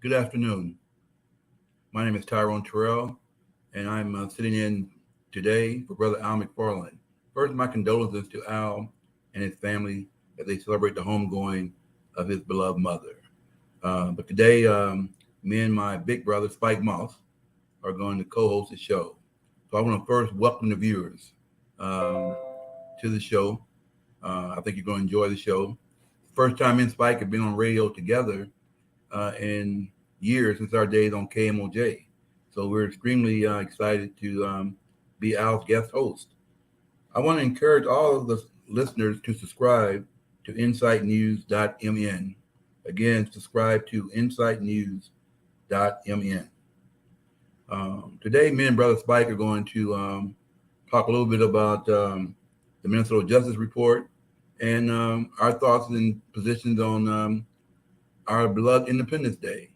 Good afternoon. My name is Tyrone Terrill'll, and I'm sitting in today for Brother Al McFarlane. First, my condolences to Al and his family as they celebrate the homegoing of his beloved mother. But today, me and my big brother, Spike Moss, are going to co-host the show. So I want to first welcome the viewers to the show. I think you're going to enjoy the show. First time me and Spike have been on radio together in years since our days on KMOJ. So we're extremely excited to be Al's guest host. I want to encourage all of the listeners to subscribe to insightnews.mn. Again, subscribe to insightnews.mn. Today, me and Brother Spike are going to talk a little bit about the Minnesota Justice Report and our thoughts and positions on our beloved Independence Day.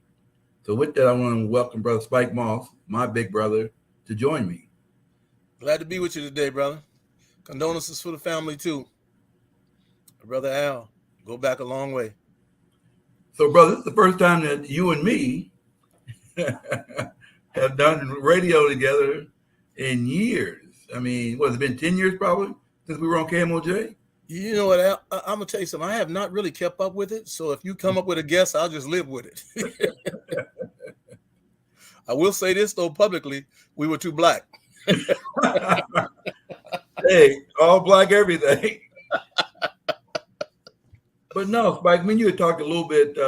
So with that, I want to welcome Brother Spike Moss, my big brother, to join me. Glad to be with you today, brother. Condolences for the family, too. Brother Al, go back a long way. So, brother, this is the first time that you and me have done radio together in years. I mean, what, has it been 10 years probably since we were on KMOJ? You know what, Al, I'm going to tell you something. I have not really kept up with it, so if you come up with a guess, I'll just live with it. I will say this, though, publicly, we were too black. Hey, all black everything. But no, Spike, I mean, you had talked a little bit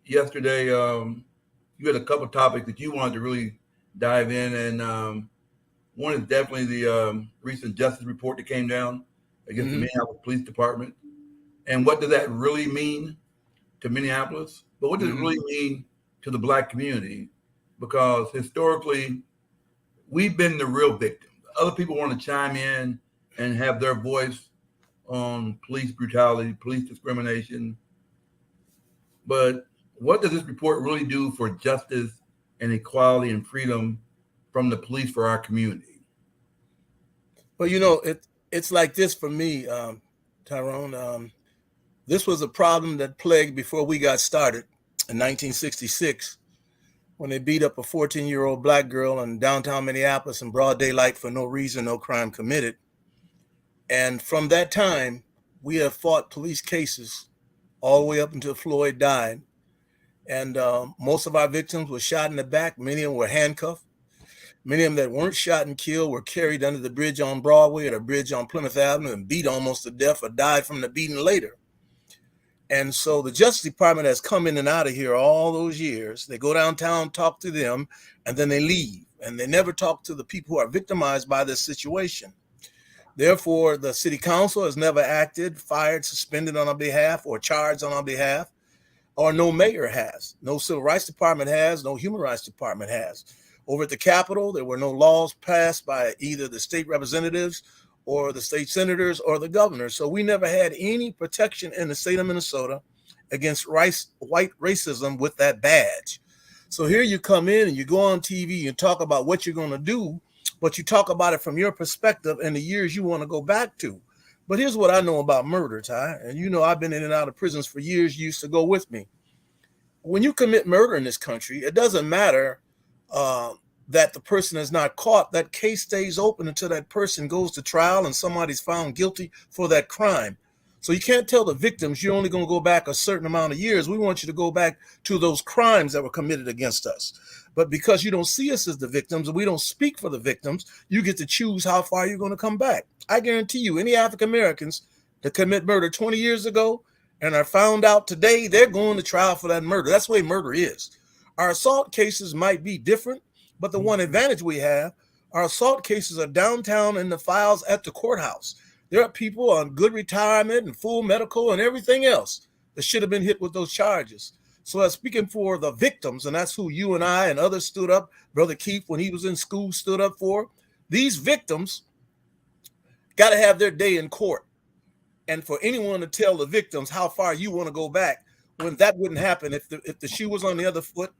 yesterday. You had a couple of topics that you wanted to really dive in, and one is definitely the recent justice report that came down against the Minneapolis Police Department. And what does that really mean to Minneapolis? But what does it really mean to the black community? Because historically, we've been the real victim. Other people want to chime in and have their voice on police brutality, police discrimination. But what does this report really do for justice and equality and freedom from the police for our community? Well, you know, it's like this for me, Tyrone. This was a problem that plagued before we got started in 1966 when they beat up a 14-year-old black girl in downtown Minneapolis in broad daylight for no reason, no crime committed. And from that time, we have fought police cases all the way up until Floyd died. And most of our victims were shot in the back. Many of them were handcuffed. Many of them that weren't shot and killed were carried under the bridge on Broadway or the bridge on Plymouth Avenue and beat almost to death or died from the beating later. And so the Justice Department has come in and out of here all those years. They go downtown, talk to them, and then they leave. And they never talk to the people who are victimized by this situation. Therefore, the city council has never acted, fired, suspended on our behalf, or charged on our behalf, or no mayor has. No civil rights department has, no human rights department has. Over at the Capitol, there were no laws passed by either the state representatives or the state senators or the governor. So we never had any protection in the state of Minnesota against white racism with that badge. So here you come in and you go on TV and talk about what you're going to do, but you talk about it from your perspective and the years you want to go back to. But here's what I know about murder, Ty, and you know I've been in and out of prisons for years. You used to go with me. When you commit murder in this country, it doesn't matter that the person is not caught. That case stays open until that person goes to trial and somebody's found guilty for that crime. So you can't tell the victims you're only going to go back a certain amount of years. We want you to go back to those crimes that were committed against us. But because you don't see us as the victims and we don't speak for the victims, you get to choose how far you're going to come back. I guarantee you, any African Americans that commit murder 20 years ago and are found out today, they're going to trial for that murder. That's the way murder is. Our assault cases might be different, but the one advantage we have, our assault cases are downtown in the files at the courthouse. There are people on good retirement and full medical and everything else that should have been hit with those charges. So as speaking for the victims, and that's who you and I and others stood up, Brother Keith, when he was in school, stood up for, these victims got to have their day in court. And for anyone to tell the victims how far you want to go back, when that wouldn't happen, if the shoe was on the other foot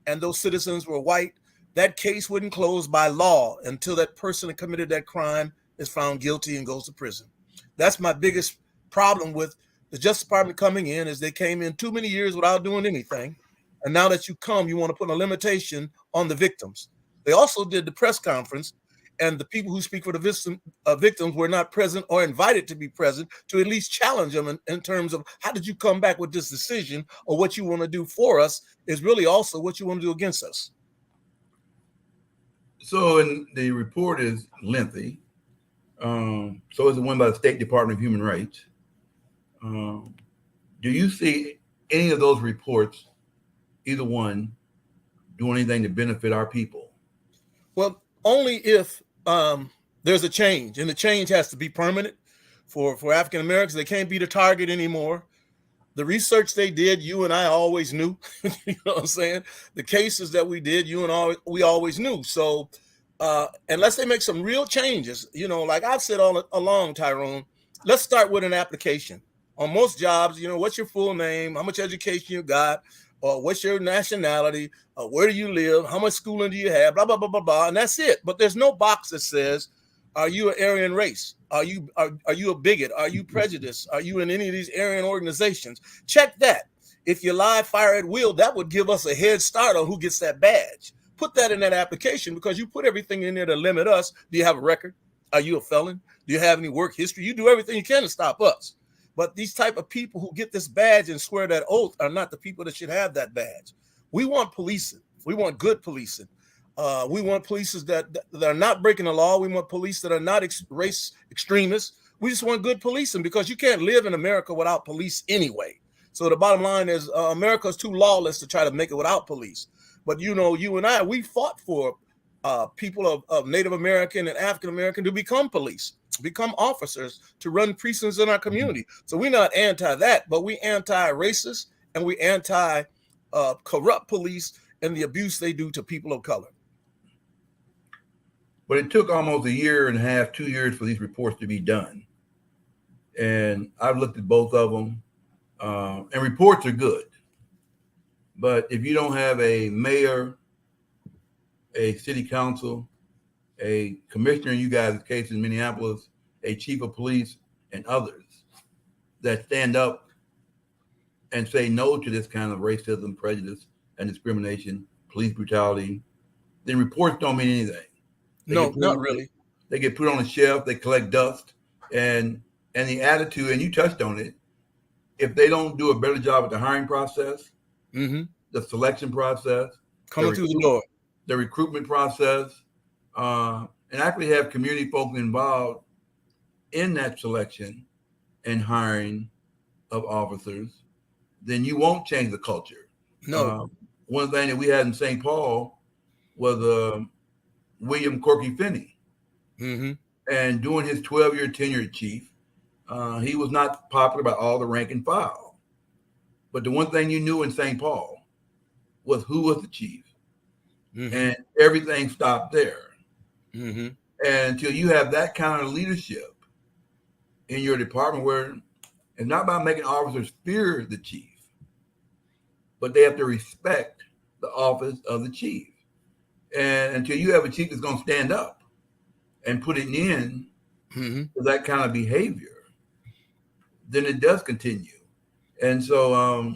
and those citizens were white, that case wouldn't close by law until that person that committed that crime is found guilty and goes to prison. That's my biggest problem with the Justice Department coming in, is they came in too many years without doing anything. And now that you come, you want to put a limitation on the victims. They also did the press conference, and the people who speak for the victims were not present or invited to be present to at least challenge them in terms of how did you come back with this decision, or what you want to do for us is really also what you want to do against us. So, and the report is lengthy. So is the one by the State Department of Human Rights. Do you see any of those reports, either one, doing anything to benefit our people? Well, only if there's a change, and the change has to be permanent for African Americans. They can't be the target anymore. The research they did, you and I always knew. You know what I'm saying? The cases that we did, we always knew. So unless they make some real changes, like I've said all along, Tyrone, let's start with an application. On most jobs, what's your full name, how much education you got, or what's your nationality, where do you live, how much schooling do you have, blah, blah, blah, blah, blah, and that's it. But there's no box that says, are you an Aryan race? Are you a bigot? Are you prejudiced? Are you in any of these Aryan organizations? Check that. If you lie, fire at will, that would give us a head start on who gets that badge. Put that in that application, because you put everything in there to limit us. Do you have a record? Are you a felon? Do you have any work history? You do everything you can to stop us. But these type of people who get this badge and swear that oath are not the people that should have that badge. We want policing. We want good policing. We want police that are not breaking the law. We want police that are not race extremists. We just want good policing, because you can't live in America without police anyway. So the bottom line is America is too lawless to try to make it without police. But, you and I, we fought for people of Native American and African American to become police, become officers, to run precincts in our community. So we're not anti that, but we anti-racist, and we anti-corrupt police and the abuse they do to people of color. But it took almost a year and a half, 2 years for these reports to be done. And I've looked at both of them, and reports are good. But if you don't have a mayor, a city council, a commissioner in you guys' case in Minneapolis, a chief of police, and others that stand up and say no to this kind of racism, prejudice, and discrimination, police brutality, then reports don't mean anything. No, not really. They get put on a shelf, they collect dust, and the attitude, and you touched on it, if they don't do a better job with the hiring process, the selection process, coming through the door, the recruitment process, and actually have community folks involved in that selection and hiring of officers, then you won't change the culture. No. One thing that we had in St. Paul was William Corky Finney. And during his 12-year tenure as chief, he was not popular by all the rank and file. But the one thing you knew in St. Paul was who was the chief. And everything stopped there. And until you have that kind of leadership in your department, where it's not about making officers fear the chief, but they have to respect the office of the chief. And until you have a chief that's going to stand up and put it in to that kind of behavior, then it does continue. And so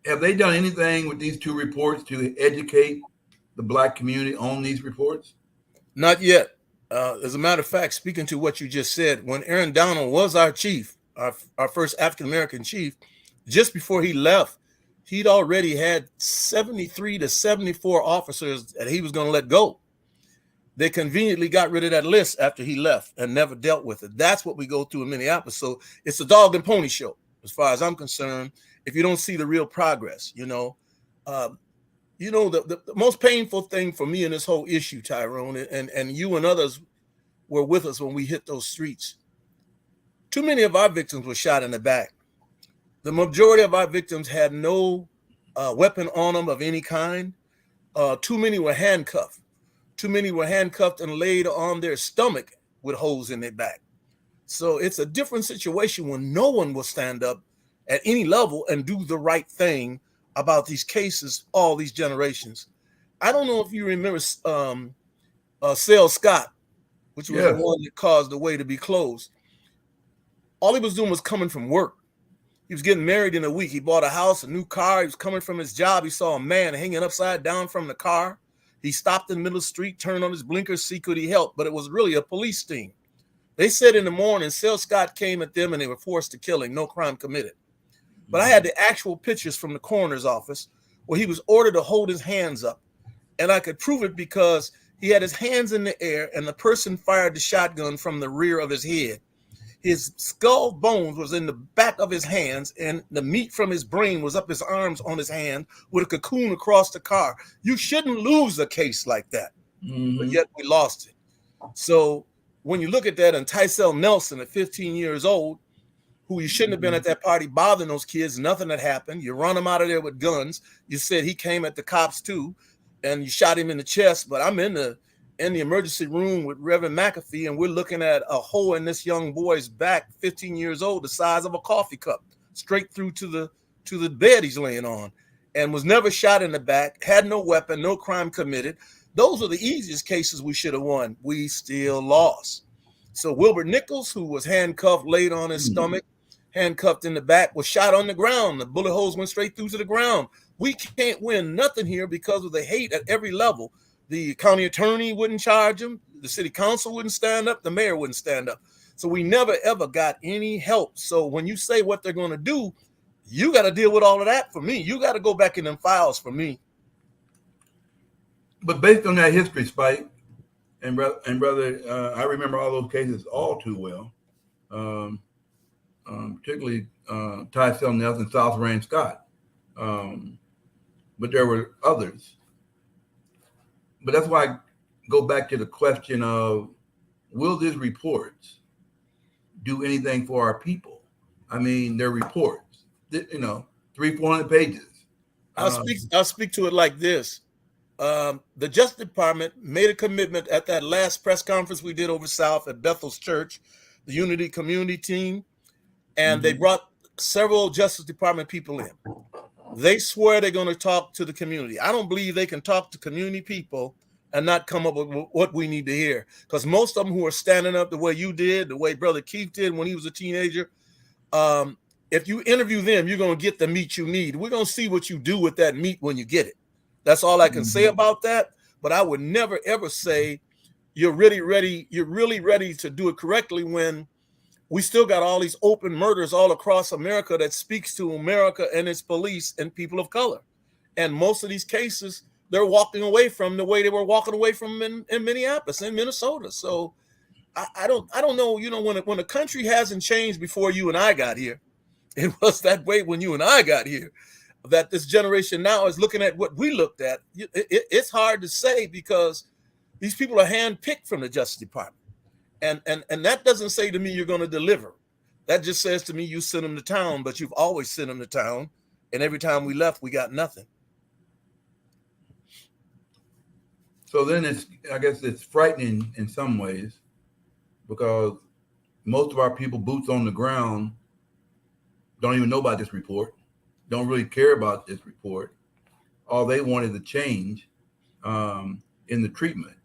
have they done anything with these two reports to educate the Black community on these reports? Not yet. As a matter of fact, speaking to what you just said, when Aaron Downell was our chief, our first African-American chief, just before he left, he'd already had 73 to 74 officers that he was going to let go. They conveniently got rid of that list after he left and never dealt with it. That's what we go through in Minneapolis. So it's a dog and pony show, as far as I'm concerned, if you don't see the real progress. The most painful thing for me in this whole issue, Tyrone, and you and others were with us when we hit those streets. Too many of our victims were shot in the back. The majority of our victims had no weapon on them of any kind. Too many were handcuffed. Too many were handcuffed and laid on their stomach with holes in their back. So it's a different situation when no one will stand up at any level and do the right thing about these cases all these generations. I don't know if you remember Sale Scott, which was the one that caused the way to be closed. All he was doing was coming from work. He was getting married in a week. He bought a house, a new car. He was coming from his job. He saw a man hanging upside down from the car. He stopped in the middle of the street, turned on his blinkers, see could he help, but it was really a police sting. They said in the morning, Sil Scott came at them and they were forced to kill him, no crime committed. But I had the actual pictures from the coroner's office where he was ordered to hold his hands up. And I could prove it because he had his hands in the air and the person fired the shotgun from the rear of his head. His skull bones was in the back of his hands, and the meat from his brain was up his arms on his hand with a cocoon across the car. You shouldn't lose a case like that, but yet we lost it. So when you look at that, and Tyrell Nelson at 15 years old, who you shouldn't have been at that party bothering those kids, nothing had happened. You run him out of there with guns. You said he came at the cops too, and you shot him in the chest. But I'm in the emergency room with Reverend McAfee, and we're looking at a hole in this young boy's back, 15 years old, the size of a coffee cup, straight through to the bed he's laying on, and was never shot in the back, had no weapon, no crime committed. Those are the easiest cases we should have won. We still lost. So Wilbert Nichols, who was handcuffed, laid on his stomach, handcuffed in the back, was shot on the ground. The bullet holes went straight through to the ground. We can't win nothing here because of the hate at every level. The county attorney wouldn't charge him. The city council wouldn't stand up. The mayor wouldn't stand up. So we never, ever got any help. So when you say what they're going to do, you got to deal with all of that for me. You got to go back in them files for me. But based on that history, Spike, and brother, I remember all those cases all too well, particularly Tyrell Nelson, South Rain Scott. But there were others. But that's why I go back to the question of, will these reports do anything for our people? I mean, they're reports, 300-400 pages. I'll speak to it like this. The Justice Department made a commitment at that last press conference we did over South at Bethel's Church, the Unity Community Team, and they brought several Justice Department people in. They swear they're going to talk to the community. I don't believe they can talk to community people and not come up with what we need to hear. Because most of them who are standing up the way you did, the way Brother Keith did when he was a teenager, if you interview them, you're going to get the meat you need. We're going to see what you do with that meat when you get it. That's all I can say about that. But I would never, ever say you're really ready to do it correctly when we still got all these open murders all across America that speaks to America and its police and people of color. And most of these cases, they're walking away from the way they were walking away from in Minneapolis and Minnesota. So I don't know, when the country hasn't changed before you and I got here, it was that way when you and I got here, that this generation now is looking at what we looked at. It's hard to say because these people are handpicked from the Justice Department. And that doesn't say to me you're going to deliver. That just says to me you sent them to town, but you've always sent them to town. And every time we left, we got nothing. So then I guess it's frightening in some ways because most of our people, boots on the ground, don't even know about this report, don't really care about this report. All they want is a change in the treatment.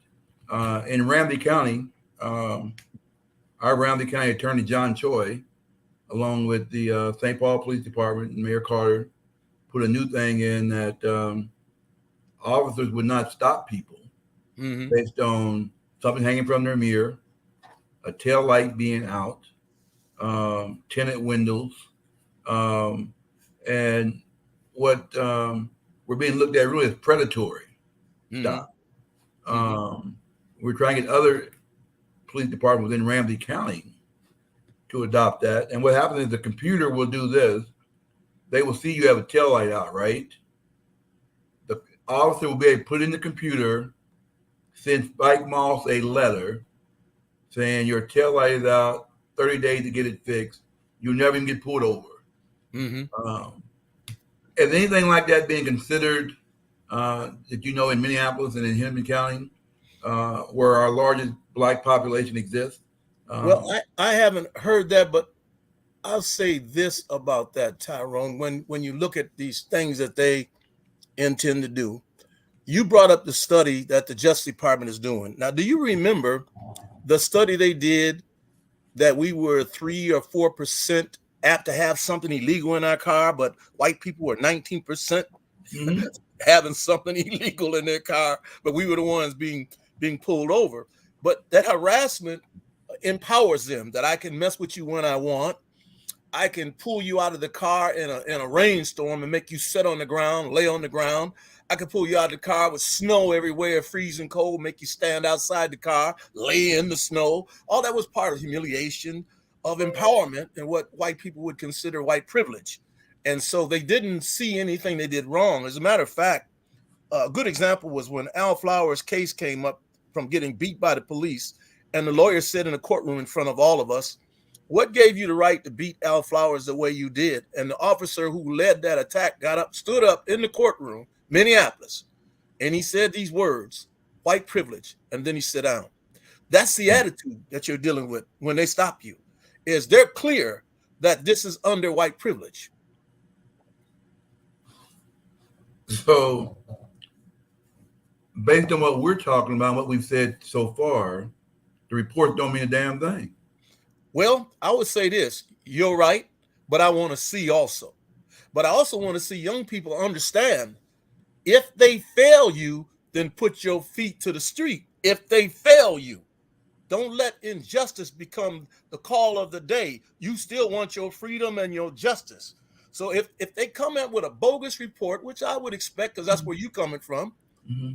In Ramsey County, our Ramsey County Attorney John Choi, along with the St. Paul Police Department and Mayor Carter, put a new thing in that officers would not stop people based on something hanging from their mirror, a tail light being out, tinted windows, and what we're being looked at really as predatory stop. We're trying to get other police departments within Ramsey County to adopt that. And what happens is the computer will do this. They will see you have a tail light out, right? The officer will be able to put in the computer, send Spike Moss a letter saying your tail light is out, 30 days to get it fixed. You'll never even get pulled over. Is anything like that being considered that in Minneapolis and in Henry County, where our largest Black population exists? Well, I haven't heard that, but I'll say this about that, Tyrone. When you look at these things that they intend to do, you brought up the study that the Justice Department is doing. Now, do you remember the study they did that we were 3 or 4% apt to have something illegal in our car, but white people were 19% Mhm. having something illegal in their car, but we were the ones being pulled over. But that harassment empowers them that I can mess with you when I want. I can pull you out of the car in a rainstorm and make you sit on the ground, lay on the ground. I can pull you out of the car with snow everywhere, freezing cold, make you stand outside the car, lay in the snow. All that was part of humiliation, of empowerment, and what white people would consider white privilege. And so they didn't see anything they did wrong. As a matter of fact, a good example was when Al Flowers' case came up from getting beat by the police, and the lawyer said in the courtroom in front of all of us, "What gave you the right to beat Al Flowers the way you did?" And the officer who led that attack stood up in the courtroom, Minneapolis, and he said these words, "White privilege," and then he sat down. That's the attitude that you're dealing with when they stop you, is they're clear that this is under white privilege. So, based on what we're talking about, what we've said so far, the reports don't mean a damn thing. Well, I would say this, you're right, but I want to see also. But I also want to see young people understand, if they fail you, then put your feet to the street. If they fail you, don't let injustice become the call of the day. You still want your freedom and your justice. So if they come in with a bogus report, which I would expect, because that's where you're coming from,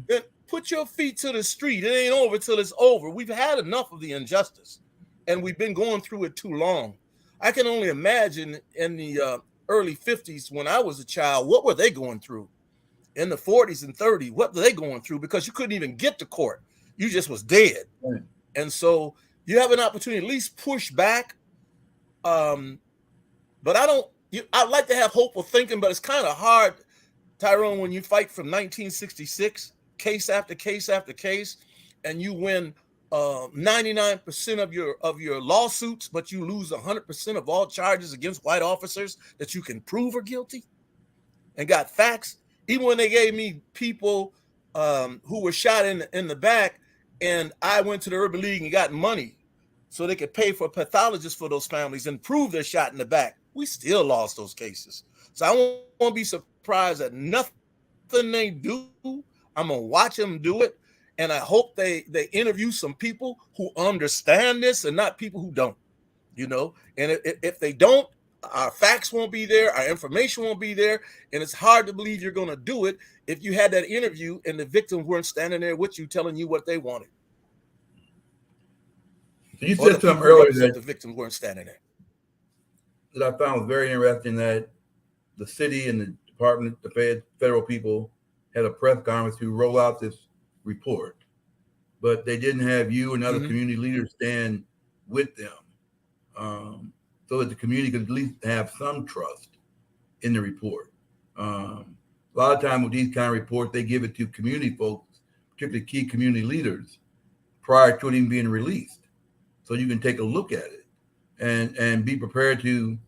then put your feet to the street. It ain't over till it's over. We've had enough of the injustice, and we've been going through it too long. I can only imagine in the early 50s when I was a child, what were they going through? In the 40s and 30s, what were they going through? Because you couldn't even get to court. You just was dead. Right. And so you have an opportunity to at least push back. But I'd like to have hopeful thinking, but it's kind of hard, Tyrone, when you fight from 1966, case after case after case, and you win 99% of your lawsuits, but you lose 100% of all charges against white officers that you can prove are guilty, and got facts. Even when they gave me people who were shot in the back, and I went to the Urban League and got money so they could pay for pathologists for those families and prove they're shot in the back, we still lost those cases. So I won't be surprised at nothing they do. I'm gonna watch them do it, and I hope they interview some people who understand this and not people who don't. And if they don't, our facts won't be there, our information won't be there, and it's hard to believe you're going to do it if you had that interview and the victims weren't standing there with you telling you what they wanted. So you said something earlier that the victims weren't standing there. That I found was very interesting, that the city and the department, the federal people had a press conference to roll out this report, but they didn't have you and other community leaders stand with them. So that the community could at least have some trust in the report. A lot of times with these kind of reports, they give it to community folks, particularly key community leaders, prior to it even being released. So you can take a look at it and be prepared to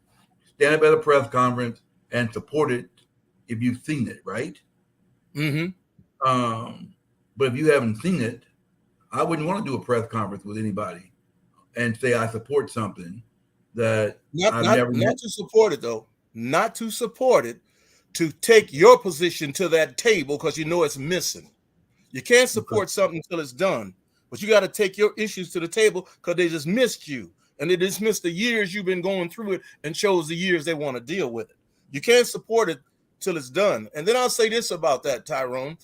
stand up at a press conference and support it if you've seen it, right? But if you haven't seen it, I wouldn't want to do a press conference with anybody and say I support something that not to support it, though. Not to support it, to take your position to that table because you know it's missing. You can't support something until it's done, but you got to take your issues to the table because they just missed you, and they just missed the years you've been going through it and chose the years they want to deal with it. You can't support it till it's done. And then I'll say this about that, Tyrone.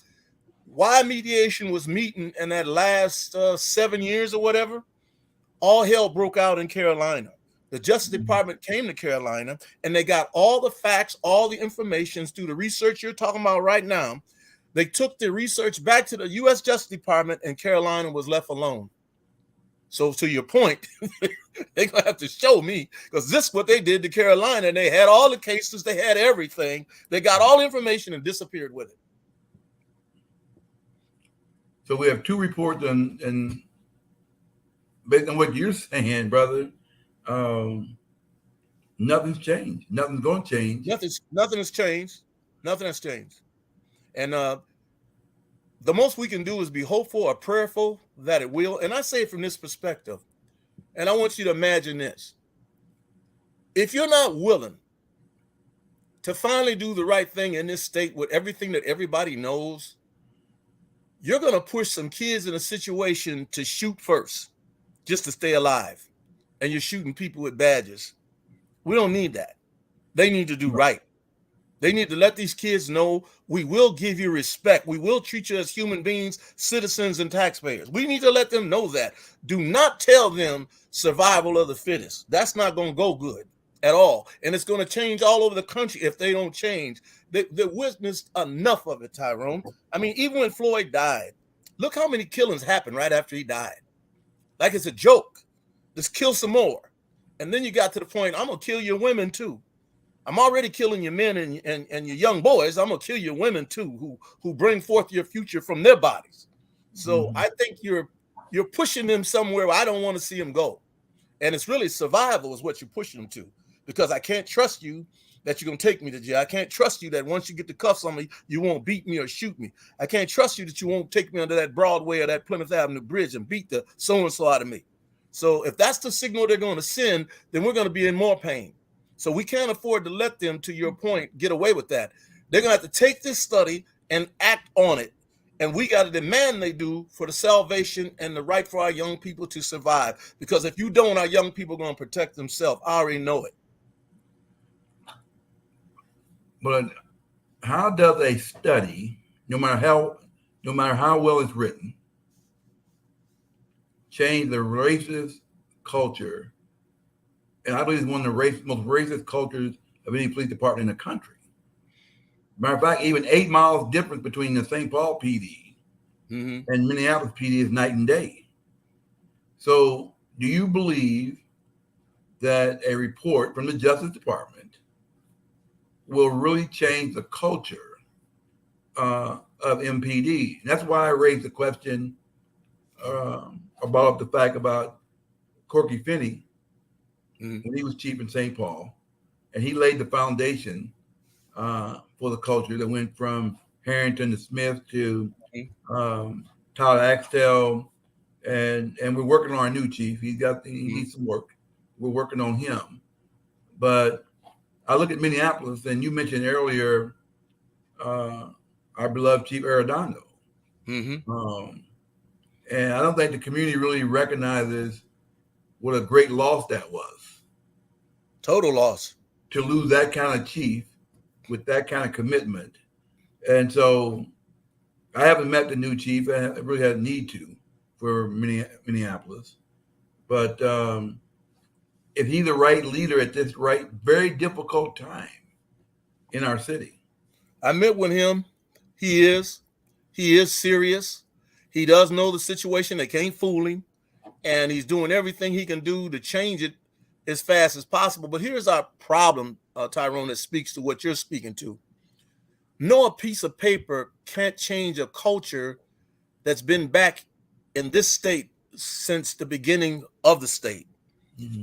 Why mediation was meeting in that last 7 years or whatever, all hell broke out in Carolina. The Justice Department came to Carolina and they got all the facts, all the information through the research you're talking about right now. They took the research back to the U.S. Justice Department and Carolina was left alone. So to your point, they're going to have to show me, because this is what they did to Carolina. And they had all the cases, they had everything. They got all the information and disappeared with it. So we have two reports, and based on what you're saying, brother, nothing's changed. Nothing's going to change. Nothing has changed. Nothing has changed. And the most we can do is be hopeful or prayerful that it will. And I say it from this perspective. And I want you to imagine this. If you're not willing to finally do the right thing in this state with everything that everybody knows, you're going to push some kids in a situation to shoot first just to stay alive. And you're shooting people with badges. We don't need that. They need to do right. They need to let these kids know we will give you respect. We will treat you as human beings, citizens, and taxpayers. We need to let them know that. Do not tell them survival of the fittest. That's not going to go good at all. And it's going to change all over the country if they don't change. They witnessed enough of it, Tyrone. I mean, even when Floyd died, look how many killings happened right after he died. Like it's a joke. Just kill some more. And then you got to the point, I'm going to kill your women too. I'm already killing your men and your young boys. I'm going to kill your women too, who bring forth your future from their bodies. So I think you're pushing them somewhere where I don't want to see them go. And it's really survival is what you're pushing them to, because I can't trust you that you're going to take me to jail. I can't trust you that once you get the cuffs on me, you won't beat me or shoot me. I can't trust you that you won't take me under that Broadway or that Plymouth Avenue bridge and beat the so-and-so out of me. So if that's the signal they're going to send, then we're going to be in more pain. So we can't afford to let them, to your point, get away with that. They're going to have to take this study and act on it. And we got to demand they do for the salvation and the right for our young people to survive. Because if you don't, our young people are going to protect themselves. I already know it. But how does a study, no matter how well it's written, change the racist culture? And I believe it's one of the most racist cultures of any police department in the country. Matter of fact, even 8 miles difference between the St. Paul PD and Minneapolis PD is night and day. So do you believe that a report from the Justice Department will really change the culture of MPD? And that's why I raised the question about the fact about Corky Finney when he was chief in St. Paul, and he laid the foundation for the culture that went from Harrington to Smith to Tyler Axtell, and we're working on our new chief. He needs some work. We're working on him. But I look at Minneapolis, and you mentioned earlier our beloved Chief Arredondo. And I don't think the community really recognizes what a great loss that was. Total loss. To lose that kind of chief with that kind of commitment. And so I haven't met the new chief. I really had a need to for Minneapolis. But if he's the right leader at this very difficult time in our city. I met with him. He is serious. He does know the situation. They can't fool him. And he's doing everything he can do to change it as fast as possible. But here's our problem, Tyrone, that speaks to what you're speaking to. No, a piece of paper can't change a culture that's been back in this state since the beginning of the state.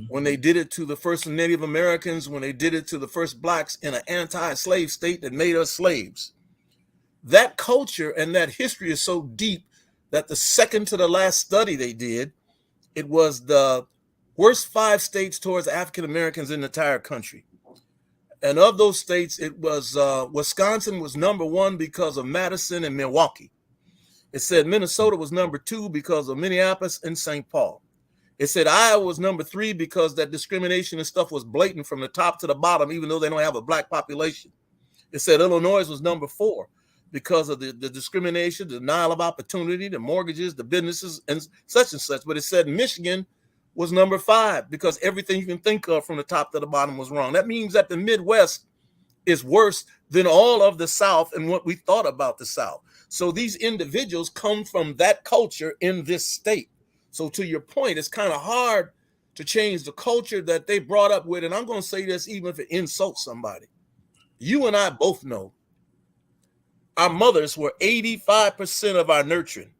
When they did it to the first Native Americans, when they did it to the first blacks in an anti-slave state that made us slaves. That culture and that history is so deep that the second to the last study they did, it was the worst 5 states towards African Americans in the entire country. And of those states, it was Wisconsin was number 1 because of Madison and Milwaukee. It said Minnesota was number 2 because of Minneapolis and St. Paul. It said Iowa was number 3 because that discrimination and stuff was blatant from the top to the bottom, even though they don't have a black population. It said Illinois was number 4 because of the discrimination, the denial of opportunity, the mortgages, the businesses, and such. But it said Michigan was number 5 because everything you can think of from the top to the bottom was wrong. That means that the Midwest is worse than all of the South and what we thought about the South. So these individuals come from that culture in this state. So to your point, it's kind of hard to change the culture that they brought up with. And I'm going to say this even if it insults somebody. You and I both know our mothers were 85% of our nurturing.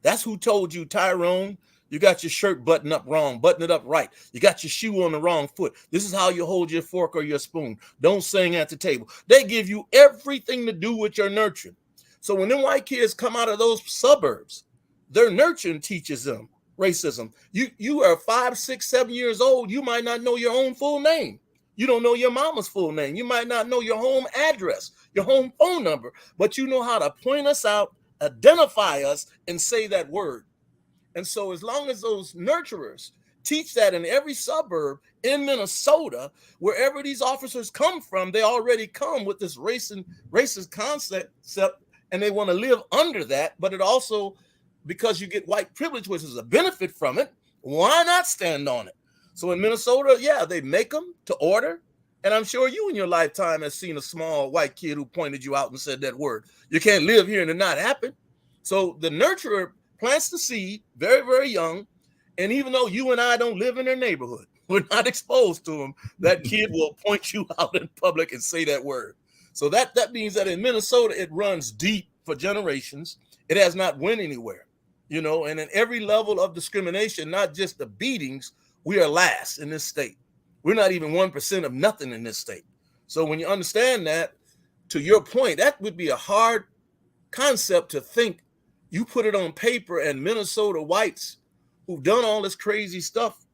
That's who told you, Tyrone, you got your shirt buttoned up wrong, button it up right. You got your shoe on the wrong foot. This is how you hold your fork or your spoon. Don't sing at the table. They give you everything to do with your nurturing. So when them white kids come out of those suburbs, their nurturing teaches them racism. You are 5, 6, 7 years old. You might not know your own full name. You don't know your mama's full name. You might not know your home address, your home phone number, but you know how to point us out, identify us, and say that word. And so as long as those nurturers teach that in every suburb in Minnesota, wherever these officers come from, they already come with this racist concept, and they want to live under that. But it also, because you get white privilege, which is a benefit from it, why not stand on it? So in Minnesota, yeah, they make them to order. And I'm sure you in your lifetime has seen a small white kid who pointed you out and said that word. You can't live here and it not happen. So the nurturer plants the seed very, very young. And even though you and I don't live in their neighborhood, we're not exposed to them, that kid will point you out in public and say that word. So that means that in Minnesota, it runs deep for generations. It has not went anywhere, you know, and in every level of discrimination, not just the beatings, we are last in this state. We're not even 1% of nothing in this state. So when you understand that, to your point, that would be a hard concept to think. You put it on paper and Minnesota whites who've done all this crazy stuff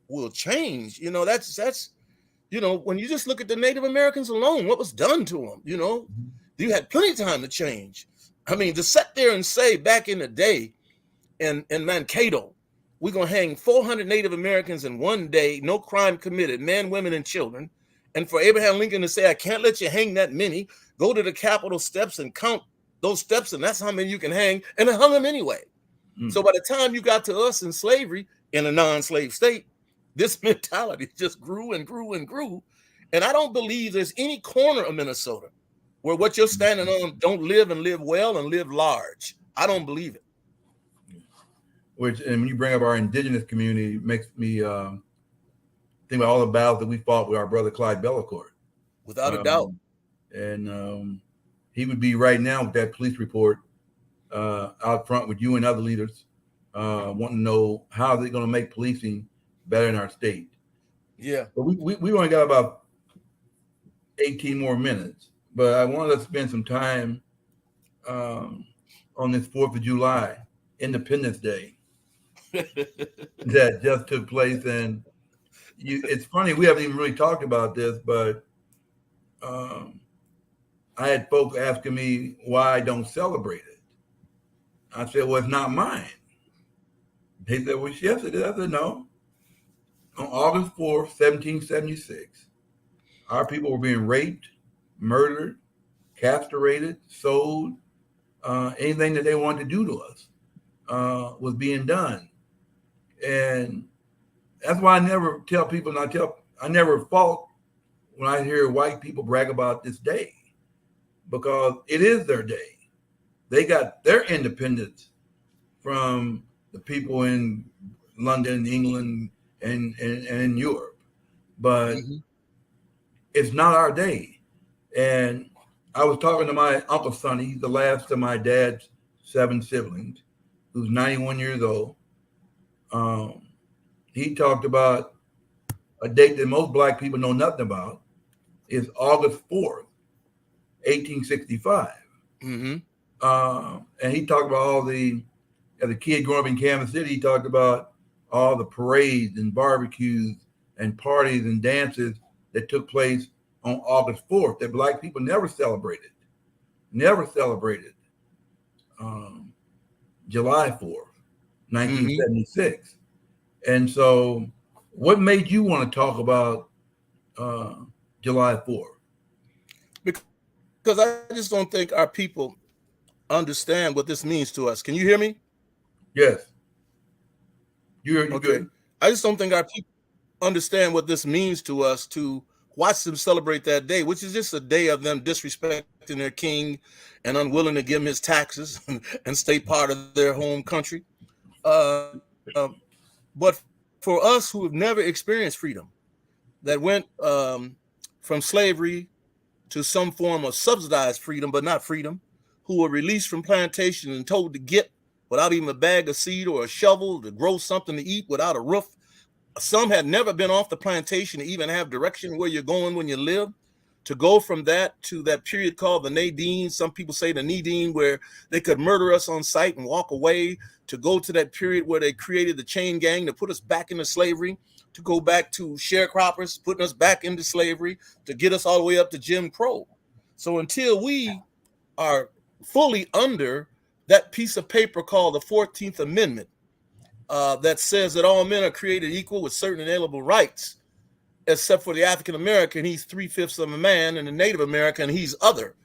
will change. You know, that's, you know, when you just look at the Native Americans alone, what was done to them, you know, you had plenty of time to change. I mean, to sit there and say back in the day in Mankato, we're going to hang 400 Native Americans in one day, no crime committed, men, women, and children. And for Abraham Lincoln to say, I can't let you hang that many, go to the Capitol steps and count those steps, and that's how many you can hang, and they hung them anyway. So by the time you got to us in slavery, in a non-slave state, this mentality just grew and grew and grew. And I don't believe there's any corner of Minnesota where what you're standing on don't live and live well and live large. I don't believe it. Which, and when you bring up our indigenous community, it makes me think about all the battles that we fought with our brother Clyde Bellecourt. Without a doubt. And he would be right now with that police report out front with you and other leaders wanting to know how they're going to make policing better in our state. Yeah. But we only got about 18 more minutes, but I wanted to spend some time on this 4th of July, Independence Day, that just took place. And it's funny, we haven't even really talked about this, but I had folks asking me why I don't celebrate it. I said, well, it's not mine. They said, well, yes, it is. I said, no. On August 4th, 1776, our people were being raped, murdered, castrated, sold. Anything that they wanted to do to us was being done. And that's why I never tell people, I never fault when I hear white people brag about this day, because it is their day. They got their independence from the people in London, England, and in Europe. But it's not our day. And I was talking to my Uncle Sonny, he's the last of my dad's 7 siblings, who's 91 years old. He talked about a date that most Black people know nothing about. Is August 4th, 1865. And he talked about all as a kid growing up in Kansas City, he talked about all the parades and barbecues and parties and dances that took place on August 4th that Black people never celebrated. July 4th, 1976. And so what made you want to talk about July 4th? Because I just don't think our people understand what this means to us. Can you hear me? Yes. You're okay. Good. I just don't think our people understand what this means to us to watch them celebrate that day, which is just a day of them disrespecting their king and unwilling to give him his taxes and stay part of their home country. But for us who have never experienced freedom, that went from slavery to some form of subsidized freedom, but not freedom, who were released from plantation and told to get without even a bag of seed or a shovel to grow something to eat without a roof. Some had never been off the plantation to even have direction where you're going when you live. To go from that to that period called the Nadine, some people say the Nadine, where they could murder us on sight and walk away, to go to that period where they created the chain gang to put us back into slavery, to go back to sharecroppers, putting us back into slavery, to get us all the way up to Jim Crow. So until we are fully under that piece of paper called the 14th Amendment, that says that all men are created equal with certain inalienable rights, except for the African American, he's 3/5 of a man, and the Native American, he's other.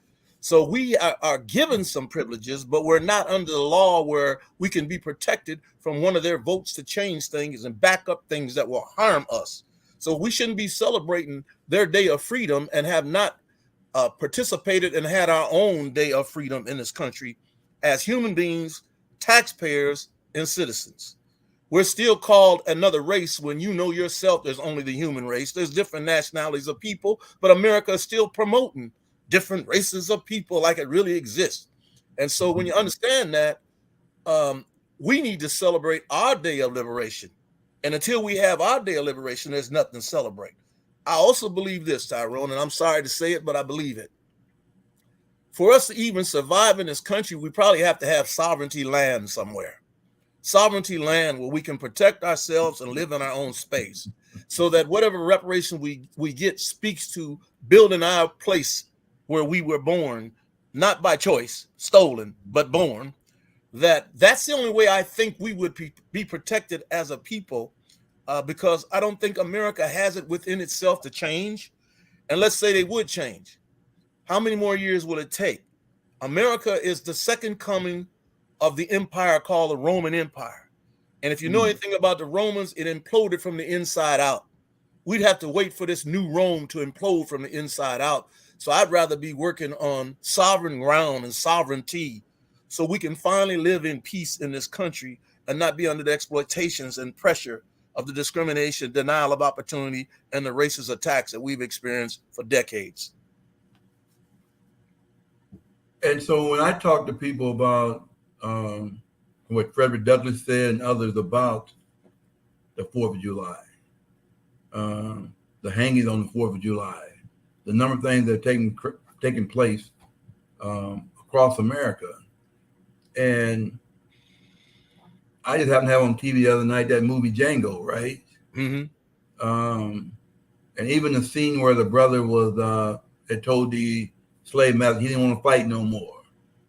So we are given some privileges, but we're not under the law where we can be protected from one of their votes to change things and back up things that will harm us. So we shouldn't be celebrating their day of freedom and have not participated and had our own day of freedom in this country as human beings, taxpayers, and citizens. We're still called another race when you know yourself there's only the human race. There's different nationalities of people, but America is still promoting different races of people like it really exists. And so when you understand that, we need to celebrate our day of liberation. And until we have our day of liberation, there's nothing to celebrate. I also believe this, Tyrone, and I'm sorry to say it, but I believe it. For us to even survive in this country, we probably have to have sovereignty land somewhere. Sovereignty land where we can protect ourselves and live in our own space, so that whatever reparation we get speaks to building our place where we were born, not by choice, stolen, but born. That's the only way I think we would be protected as a people, because I don't think America has it within itself to change. And let's say they would change. How many more years will it take? America is the second coming of the empire called the Roman Empire. And if you know anything about the Romans, it imploded from the inside out. We'd have to wait for this new Rome to implode from the inside out. So I'd rather be working on sovereign ground and sovereignty so we can finally live in peace in this country and not be under the exploitations and pressure of the discrimination, denial of opportunity, and the racist attacks that we've experienced for decades. And so when I talk to people about what Frederick Douglass said and others about the 4th of July, the hangings on the 4th of July, the number of things that are taking place across America. And I just happened to have on TV the other night that movie Django, right? And even the scene where the brother was had told the slave master he didn't want to fight no more.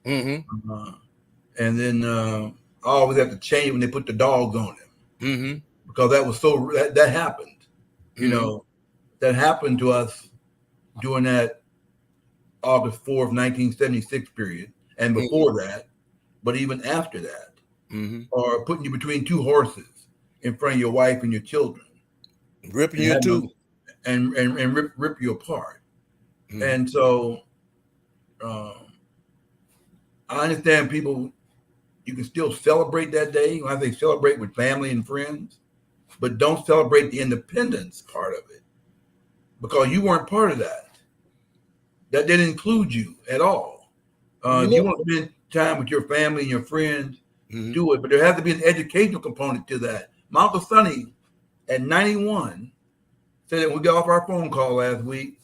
And then I always have to change when they put the dogs on him, because that was that happened. You know, that happened to us during that August 4th, 1976 period, and before that, but even after that, or putting you between two horses in front of your wife and your children, ripping you too, and rip you apart. And so I understand people. You can still celebrate that day. When I say celebrate with family and friends, but don't celebrate the independence part of it, because you weren't part of that. That didn't include you at all. If you want to spend time with your family and your friends, do it. But there has to be an educational component to that. My Uncle Sonny, at 91, said that when we got off our phone call last week,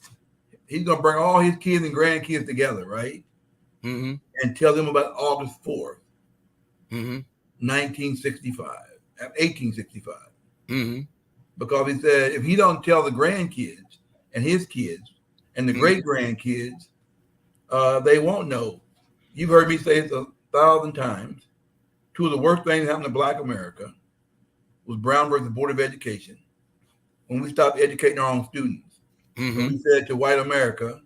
he's going to bring all his kids and grandkids together, right? And tell them about August 4th. 1865. Because he said if he don't tell the grandkids and his kids and the great grandkids, they won't know. You've heard me say it 1,000 times. Two of the worst things that happened to Black America was Brown versus Board of Education, when we stopped educating our own students. We said to white America,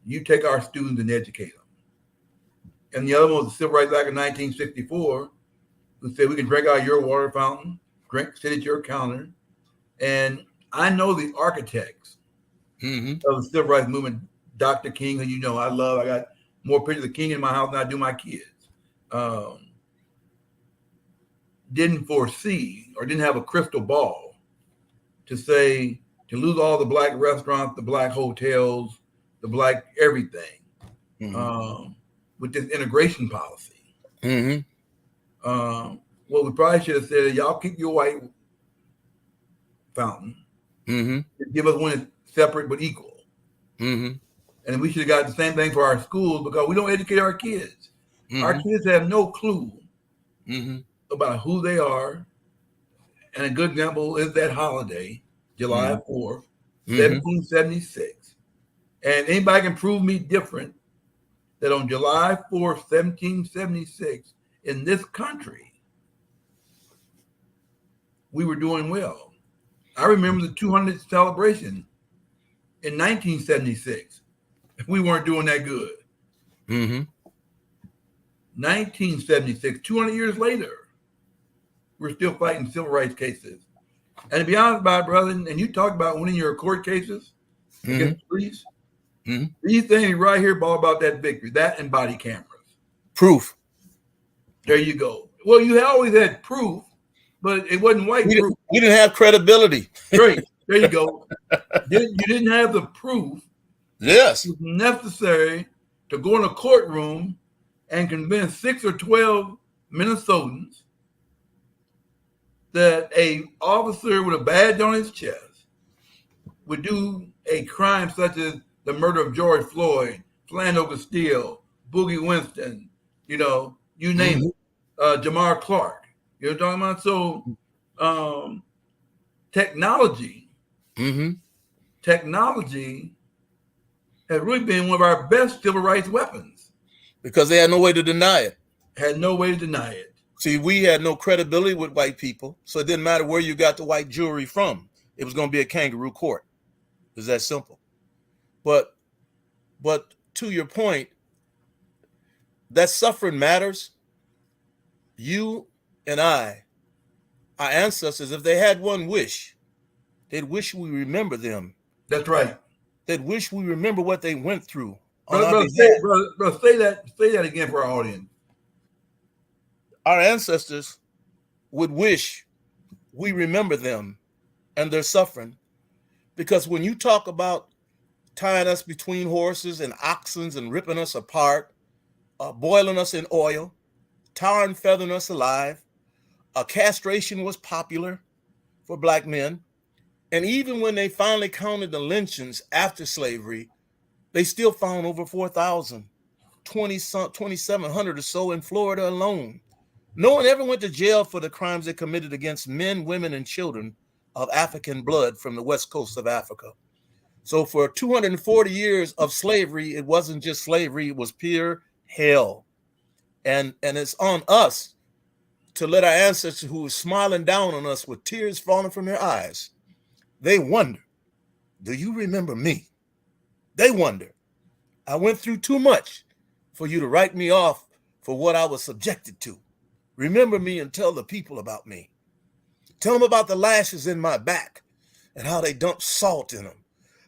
you take our students and educate them. And the other one was the Civil Rights Act of 1964, who said we can drink out of your water fountain, sit at your counter. And I know the architects of the Civil Rights Movement, Dr. King, who you know I love. I got more pictures of King in my house than I do my kids. Didn't foresee or didn't have a crystal ball to say to lose all the Black restaurants, the Black hotels, the Black everything. With this integration policy. What we probably should have said is y'all keep your white fountain. Give us one separate but equal. And we should have got the same thing for our schools, because we don't educate our kids. Our kids have no clue about who they are. And a good example is that holiday July 4th, Mm-hmm. 1776. And anybody can prove me different that on July 4th, 1776, in this country, we were doing well. I remember the 200th celebration in 1976. We weren't doing that good. Mm-hmm. 1976, 200 years later, we're still fighting civil rights cases. And to be honest about it, brother, and you talk about winning your court cases against police, these things right here all about that victory, that and body cameras. Proof. There you go. Well, you always had proof, but it wasn't white proof. We didn't have credibility. Great. There you go. You didn't have the proof. Yes. It was necessary to go in a courtroom and convince 6 or 12 Minnesotans that a officer with a badge on his chest would do a crime such as the murder of George Floyd, Philando Castile, Boogie Winston, you name it, Jamar Clark. You know what I'm talking about? So technology has really been one of our best civil rights weapons. Because they had no way to deny it. Had no way to deny it. See, we had no credibility with white people, so it didn't matter where you got the white jury from. It was going to be a kangaroo court. It's that simple. But to your point, that suffering matters. You and I, our ancestors, if they had one wish, they'd wish we remember them. That's right. They'd wish we remember what they went through. Brother, say that again for our audience. Our ancestors would wish we remember them and their suffering, because when you talk about tying us between horses and oxen and ripping us apart, boiling us in oil, tar and feathering us alive, castration was popular for Black men. And even when they finally counted the lynchings after slavery, they still found over 4,000, 2,700 or so in Florida alone. No one ever went to jail for the crimes they committed against men, women, and children of African blood from the west coast of Africa. So for 240 years of slavery, it wasn't just slavery, it was pure hell. And it's on us to let our ancestors who were smiling down on us with tears falling from their eyes, they wonder, do you remember me? They wonder, I went through too much for you to write me off for what I was subjected to. Remember me and tell the people about me. Tell them about the lashes in my back and how they dumped salt in them.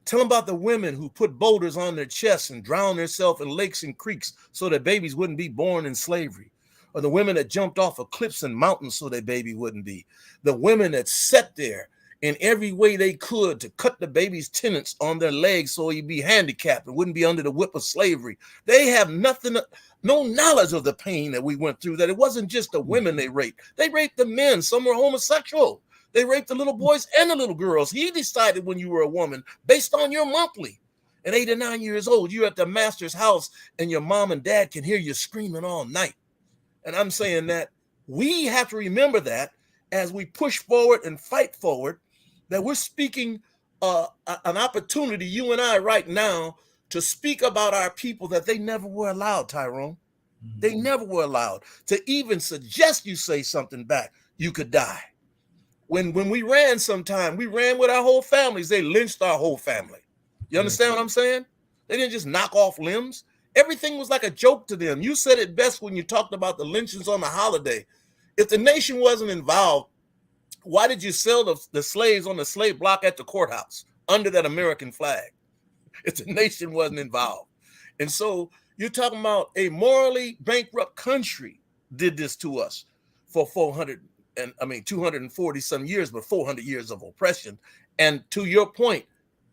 Tell them about the women who put boulders on their chests and drowned themselves in lakes and creeks so that babies wouldn't be born in slavery. Or the women that jumped off of cliffs and mountains so their baby wouldn't be. The women that sat there in every way they could to cut the baby's tendons on their legs so he'd be handicapped and wouldn't be under the whip of slavery. They have no knowledge of the pain that we went through, that it wasn't just the women they raped. They raped the men. Some were homosexual. They raped the little boys and the little girls. He decided when you were a woman based on your monthly. At 8 or 9 years old, you're at the master's house and your mom and dad can hear you screaming all night. And I'm saying that we have to remember that as we push forward and fight forward, that we're speaking an opportunity, you and I right now, to speak about our people that they never were allowed, Tyrone. They never were allowed to even suggest you say something back. You could die. When we ran sometime, we ran with our whole families. They lynched our whole family. You understand what I'm saying? They didn't just knock off limbs. Everything was like a joke to them. You said it best when you talked about the lynchings on the holiday. If the nation wasn't involved, why did you sell the slaves on the slave block at the courthouse under that American flag? If the nation wasn't involved. And so you're talking about a morally bankrupt country did this to us for 240 some years, but 400 years of oppression. And to your point,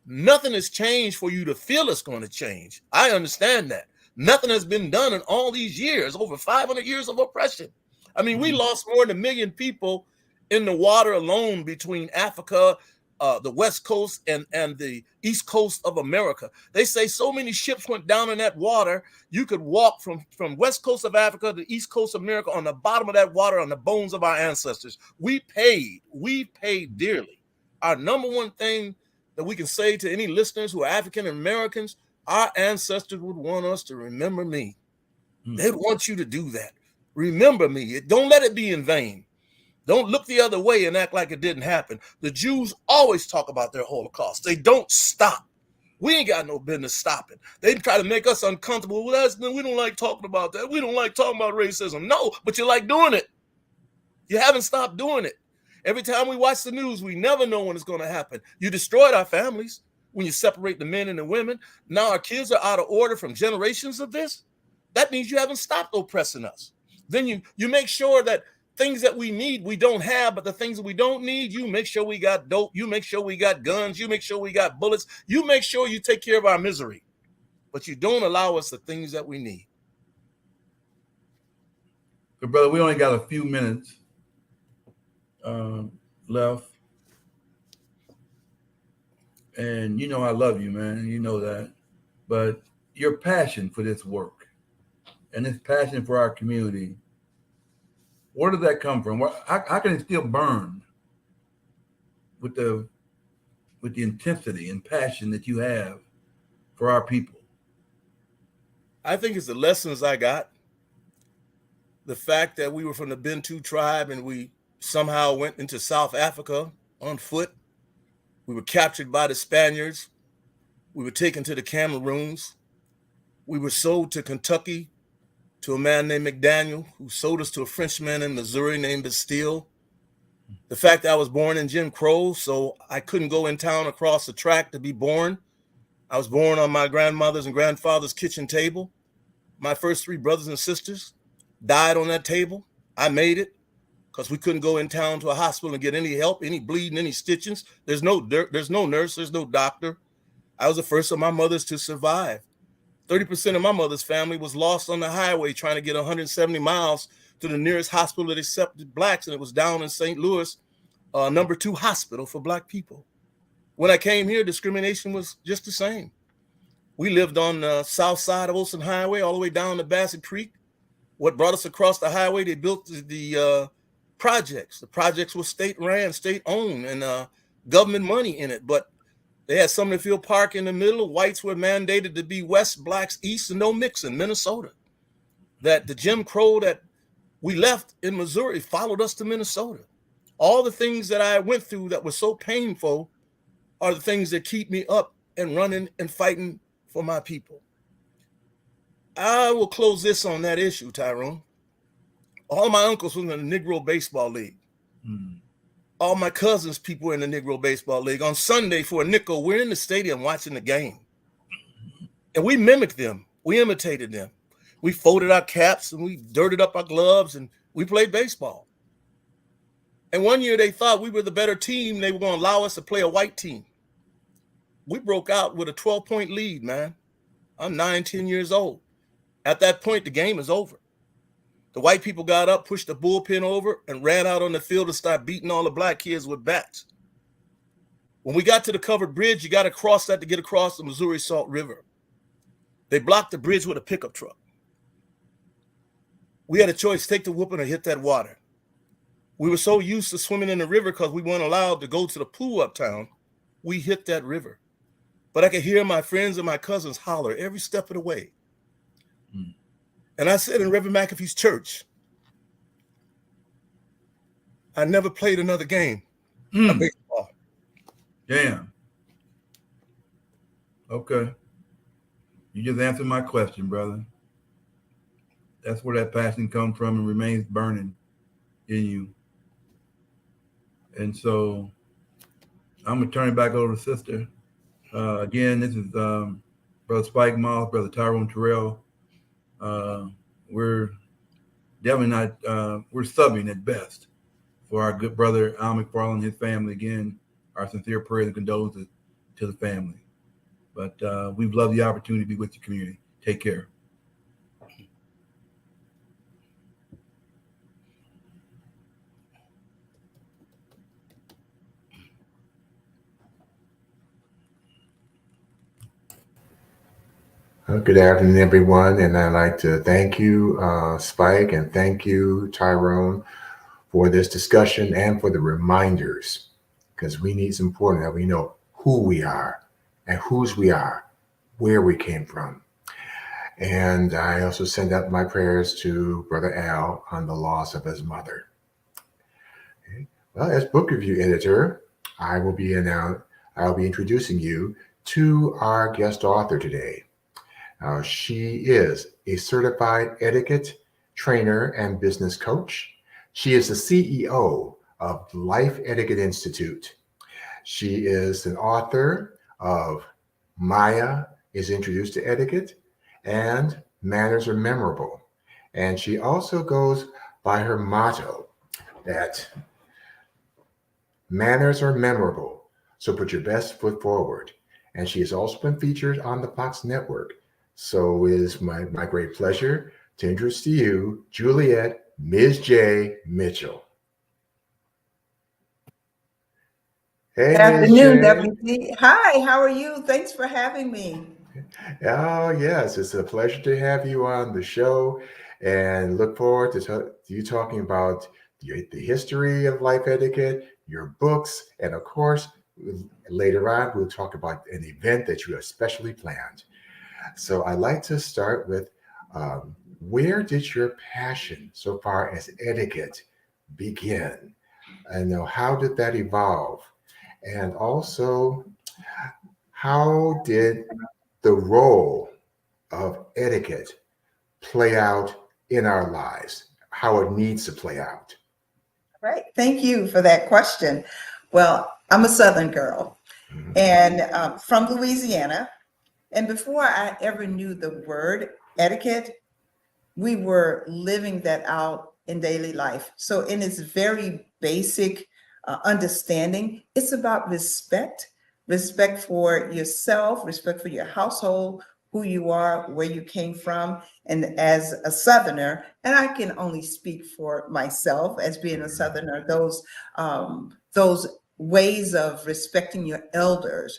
nothing has changed for you to feel it's going to change. I understand that. Nothing has been done in all these years, over 500 years of oppression. I mean, we lost more than 1 million people in the water alone between Africa, the West Coast and the East Coast of America. They say so many ships went down in that water, you could walk from West Coast of Africa to East Coast of America on the bottom of that water on the bones of our ancestors. We paid dearly Our number one thing that we can say to any listeners who are African Americans, our ancestors would want us to remember me. They'd want you to do that. Remember me. Don't let it be in vain. Don't look the other way and act like it didn't happen. The Jews always talk about their Holocaust. They don't stop. We ain't got no business stopping. They try to make us uncomfortable. Well, we don't like talking about that. We don't like talking about racism. No, but you like doing it. You haven't stopped doing it. Every time we watch the news, we never know when it's going to happen. You destroyed our families when you separate the men and the women. Now our kids are out of order from generations of this. That means you haven't stopped oppressing us. Then you make sure that things that we need, we don't have, but the things that we don't need, you make sure we got dope. You make sure we got guns. You make sure we got bullets. You make sure you take care of our misery, but you don't allow us the things that we need. So, brother, we only got a few minutes left. And you know I love you, man. You know that. But your passion for this work and this passion for our community, where did that come from? How can it still burn with the intensity and passion that you have for our people? I think it's the lessons I got. The fact that we were from the Bantu tribe and we somehow went into South Africa on foot. We were captured by the Spaniards. We were taken to the Cameroons. We were sold to Kentucky to a man named McDaniel, who sold us to a Frenchman in Missouri named Bastille. The fact that I was born in Jim Crow, so I couldn't go in town across the track to be born. I was born on my grandmother's and grandfather's kitchen table. My first 3 brothers and sisters died on that table. I made it because we couldn't go in town to a hospital and get any help, any bleeding, any stitchings. There's no nurse, there's no doctor. I was the first of my mothers to survive. 30% of my mother's family was lost on the highway trying to get 170 miles to the nearest hospital that accepted blacks, and it was down in St. Louis, number 2 hospital for black people. When I came here, discrimination was just the same. We lived on the south side of Olson Highway all the way down to Bassett Creek. What brought us across the highway, they built the projects. The projects were state-ran, state-owned, and government money in it, but they had Summerfield Park in the middle. Whites were mandated to be west, blacks east, and no mixing, Minnesota. That the Jim Crow that we left in Missouri followed us to Minnesota. All the things that I went through that were so painful are the things that keep me up and running and fighting for my people. I will close this on that issue, Tyrone. All my uncles were in the Negro Baseball League. All my cousins, people were in the Negro Baseball League. On Sunday for a nickel, we're in the stadium watching the game. And we mimicked them. We imitated them. We folded our caps and we dirted up our gloves and we played baseball. And one year they thought we were the better team. They were going to allow us to play a white team. We broke out with a 12-point lead, man. I'm 9, 10 years old. At that point, the game is over. The white people got up, pushed the bullpen over, and ran out on the field to start beating all the black kids with bats. When we got to the covered bridge, you got to cross that to get across the Missouri Salt River. They blocked the bridge with a pickup truck. We had a choice, take the whooping or hit that water. We were so used to swimming in the river because we weren't allowed to go to the pool uptown. We hit that river. But I could hear my friends and my cousins holler every step of the way. And I said in Reverend McAfee's church, I never played another game of baseball. Damn. Okay. You just answered my question, brother. That's where that passion comes from and remains burning in you. And so I'm going to turn it back over to Sister. Again, this is Brother Spike Moss, Brother Tyrone Terrill'll. We're definitely not, we're subbing at best for our good brother Al McFarlane and his family. Again, our sincere prayers and condolences to the family. But we've loved the opportunity to be with the community. Take care. Good afternoon, everyone, and I'd like to thank you, Spike, and thank you, Tyrone, for this discussion and for the reminders because it's important that we know who we are and whose we are, where we came from. And I also send out my prayers to Brother Al on the loss of his mother. Okay. Well, as book review editor, I will be introducing you to our guest author today. She is a certified etiquette trainer and business coach. She is the CEO of Life Etiquette Institute. She is an author of Myah Is Introduced to Etiquette and Manners Are Memorable. And she also goes by her motto that manners are memorable, so put your best foot forward. And she has also been featured on the Fox Network. So it is my great pleasure to introduce to you Juliet Ms. J. Mitchell. Hey, Good afternoon, Ms. J. WC. Hi, how are you? Thanks for having me. Oh, yes, it's a pleasure to have you on the show and look forward to you talking about the history of life etiquette, your books, and of course, later on, we'll talk about an event that you have specially planned. So I'd like to start with where did your passion so far as etiquette begin? And how did that evolve? And also, how did the role of etiquette play out in our lives, how it needs to play out? Right. Thank you for that question. Well, I'm a Southern girl and from Louisiana. And before I ever knew the word etiquette, we were living that out in daily life. So in its very basic understanding, it's about respect, respect for yourself, respect for your household, who you are, where you came from. And as a Southerner, and I can only speak for myself as being a Southerner, those ways of respecting your elders,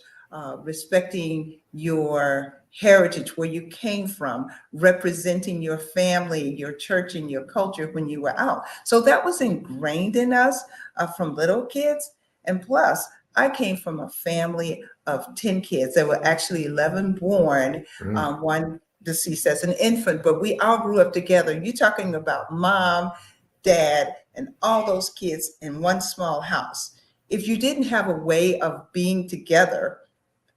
respecting your heritage, where you came from, representing your family, your church, and your culture when you were out. So that was ingrained in us from little kids. And plus, I came from a family of 10 kids. There were actually 11 born, one deceased as an infant, but we all grew up together. You're talking about mom, dad, and all those kids in one small house. If you didn't have a way of being together,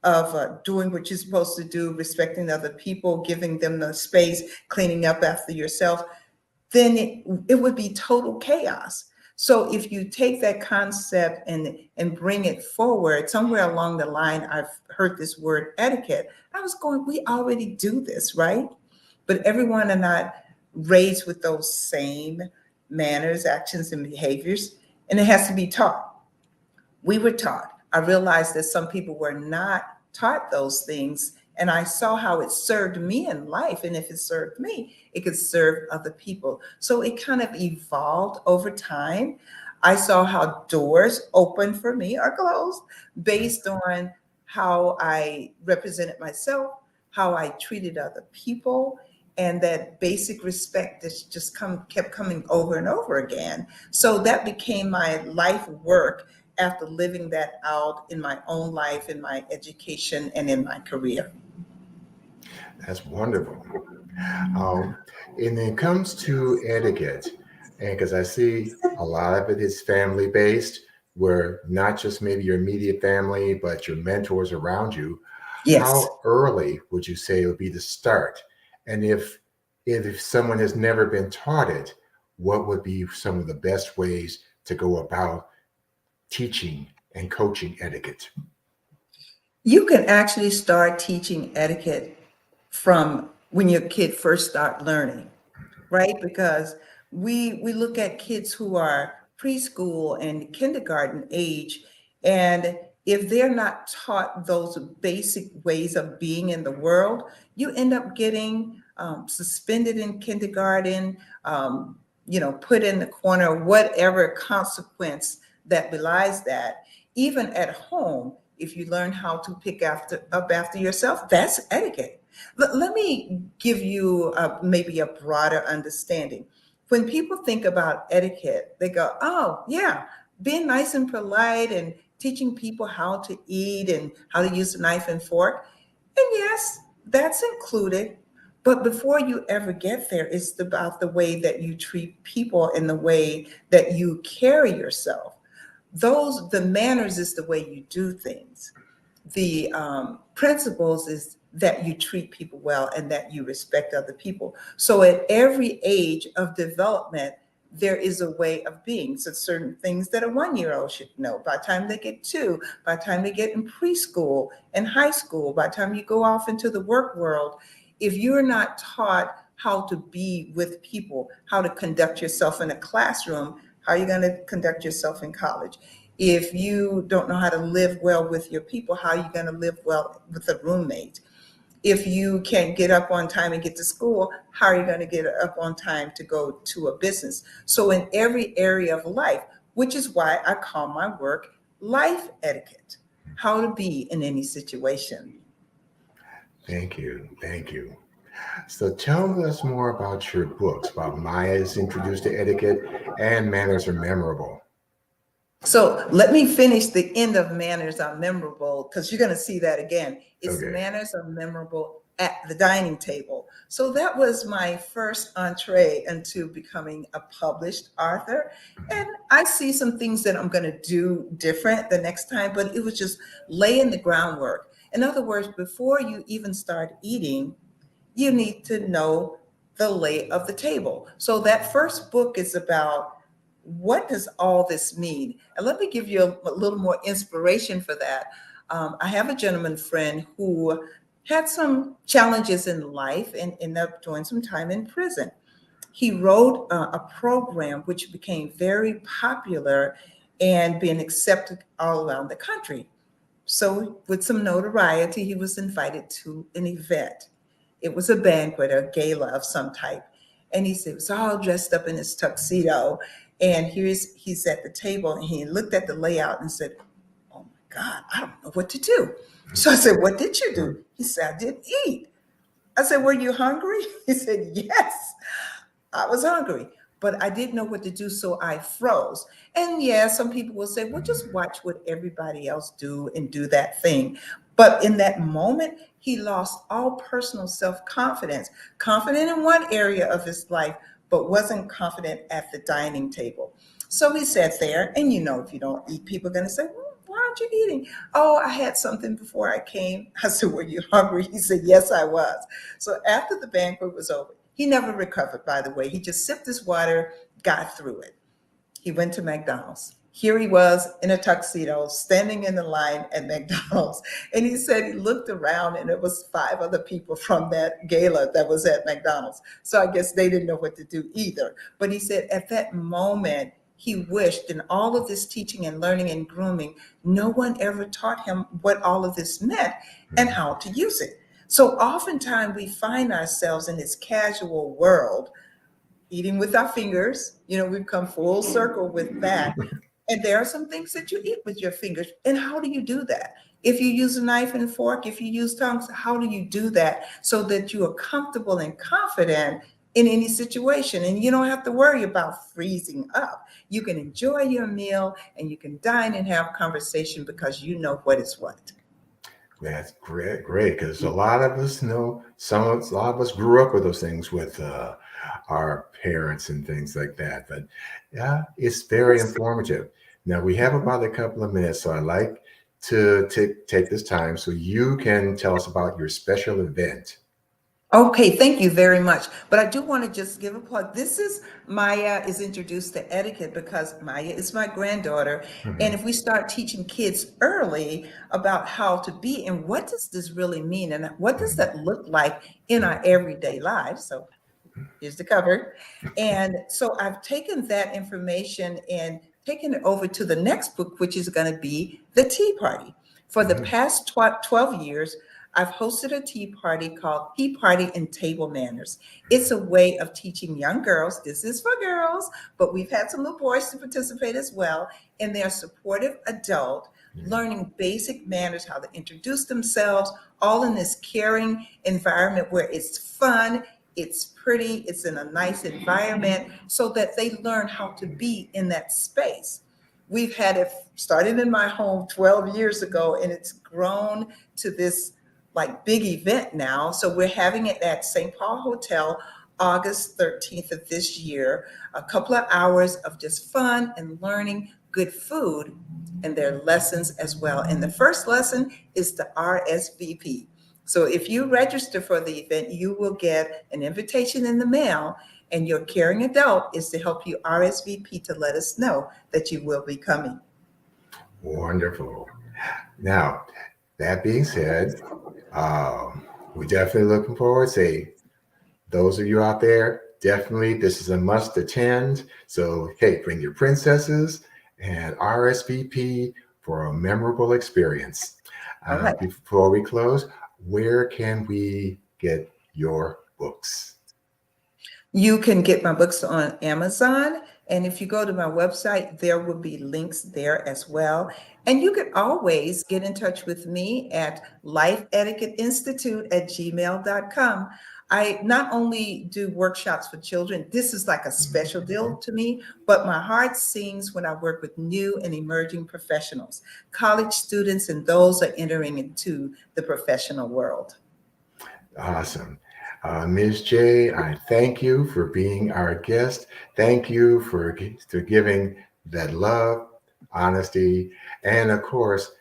of doing what you're supposed to do, respecting other people, giving them the space, cleaning up after yourself, then it would be total chaos. So if you take that concept and bring it forward, somewhere along the line, I've heard this word etiquette. I was going, we already do this, right? But everyone are not raised with those same manners, actions, and behaviors, and it has to be taught. We were taught. I realized that some people were not taught those things, and I saw how it served me in life. And if it served me, it could serve other people. So it kind of evolved over time. I saw how doors opened for me or closed based on how I represented myself, how I treated other people, and that basic respect that just kept coming over and over again. So that became my life work after living that out in my own life, in my education, and in my career. That's wonderful. And when it comes to etiquette, and because I see a lot of it is family based, where not just maybe your immediate family, but your mentors around you. Yes. How early would you say would be the start? And if someone has never been taught it, what would be some of the best ways to go about teaching and coaching etiquette? You can actually start teaching etiquette from when your kid first start learning, right? Because we look at kids who are preschool and kindergarten age, and if they're not taught those basic ways of being in the world, you end up getting suspended in kindergarten, put in the corner, whatever consequence that belies that. Even at home, if you learn how to pick up after yourself, that's etiquette. Let me give you maybe a broader understanding. When people think about etiquette, they go, oh, yeah, being nice and polite and teaching people how to eat and how to use a knife and fork. And yes, that's included. But before you ever get there, it's about the way that you treat people and the way that you carry yourself. The manners is the way you do things. The principles is that you treat people well and that you respect other people. So at every age of development, there is a way of being. So certain things that a 1-year-old should know by the time they get 2, by the time they get in preschool and high school, by the time you go off into the work world, if you're not taught how to be with people, how to conduct yourself in a classroom, how are you going to conduct yourself in college? If you don't know how to live well with your people, how are you going to live well with a roommate? If you can't get up on time and get to school, how are you going to get up on time to go to a business? So in every area of life, which is why I call my work life etiquette, how to be in any situation. Thank you. Thank you. So tell us more about your books, about Myah Is Introduced to Etiquette and Manners Are Memorable. So let me finish the end of Manners Are Memorable, because you're going to see that again. It's Okay. Manners Are Memorable at the dining table. So that was my first entree into becoming a published author. And I see some things that I'm going to do different the next time, but it was just laying the groundwork. In other words, before you even start eating, you need to know the lay of the table. So that first book is about, what does all this mean? And let me give you a little more inspiration for that. I have a gentleman friend who had some challenges in life and ended up doing some time in prison. He wrote a program which became very popular and being accepted all around the country. So with some notoriety, he was invited to an event. It was a banquet, a gala of some type. And he was all dressed up in his tuxedo. And he's at the table, and he looked at the layout and said, "Oh my God, I don't know what to do." So I said, "What did you do?" He said, "I didn't eat." I said, "Were you hungry?" He said, "Yes, I was hungry, but I didn't know what to do, so I froze." And yeah, some people will say, "Well, just watch what everybody else do and do that thing." But in that moment, he lost all personal self-confidence, confident in one area of his life, but wasn't confident at the dining table. So he sat there, and if you don't eat, people are going to say, "Well, why aren't you eating?" "Oh, I had something before I came." I said, "Were you hungry?" He said, "Yes, I was." So after the banquet was over, he never recovered, by the way. He just sipped his water, got through it. He went to McDonald's. Here he was in a tuxedo, standing in the line at McDonald's. And he said he looked around, and it was 5 other people from that gala that was at McDonald's. So I guess they didn't know what to do either. But he said at that moment, he wished in all of this teaching and learning and grooming, no one ever taught him what all of this meant and how to use it. So oftentimes we find ourselves in this casual world, eating with our fingers. We've come full circle with that. And there are some things that you eat with your fingers. And how do you do that? If you use a knife and fork, if you use tongs, how do you do that so that you are comfortable and confident in any situation? And you don't have to worry about freezing up. You can enjoy your meal, and you can dine and have conversation because you know what is what. That's great, because a lot of us know, a lot of us grew up with those things with our parents and things like that. But yeah, it's very informative. Now we have about a couple of minutes, so I'd like to take this time so you can tell us about your special event. Okay, thank you very much. But I do want to just give a plug. This is Myah Is Introduced to Etiquette, because Myah is my granddaughter. And if we start teaching kids early about how to be and what does this really mean and what does that look like in our everyday lives. So here's the cover. And so I've taken that information and taken it over to the next book, which is going to be the Tea Party. For the past 12 years, I've hosted a tea party called Tea Party and Table Manners. It's a way of teaching young girls, this is for girls, but we've had some little boys to participate as well, and they're supportive adult, learning basic manners, how to introduce themselves, all in this caring environment where it's fun, it's pretty, it's in a nice environment, so that they learn how to be in that space. we've had it started in my home 12 years ago, and it's grown to this like big event now. So we're having it at St. Paul Hotel, August 13th of this year, a couple of hours of just fun and learning good food, and there are lessons as well. And the first lesson is the RSVP. So if you register for the event, you will get an invitation in the mail, and your caring adult is to help you RSVP to let us know that you will be coming. Wonderful. Now, that being said, we're definitely looking forward. Say, those of you out there, definitely this is a must attend. So, hey, bring your princesses and RSVP for a memorable experience. All right. Before we close, where can we get your books? You can get my books on Amazon. And if you go to my website, there will be links there as well. And you can always get in touch with me at lifeetiquetteinstitute@gmail.com. I not only do workshops for children, this is like a special deal to me, but my heart sings when I work with new and emerging professionals, college students, and those are entering into the professional world. Awesome. Ms. J, I thank you for being our guest. Thank you for giving that love, honesty, and of course,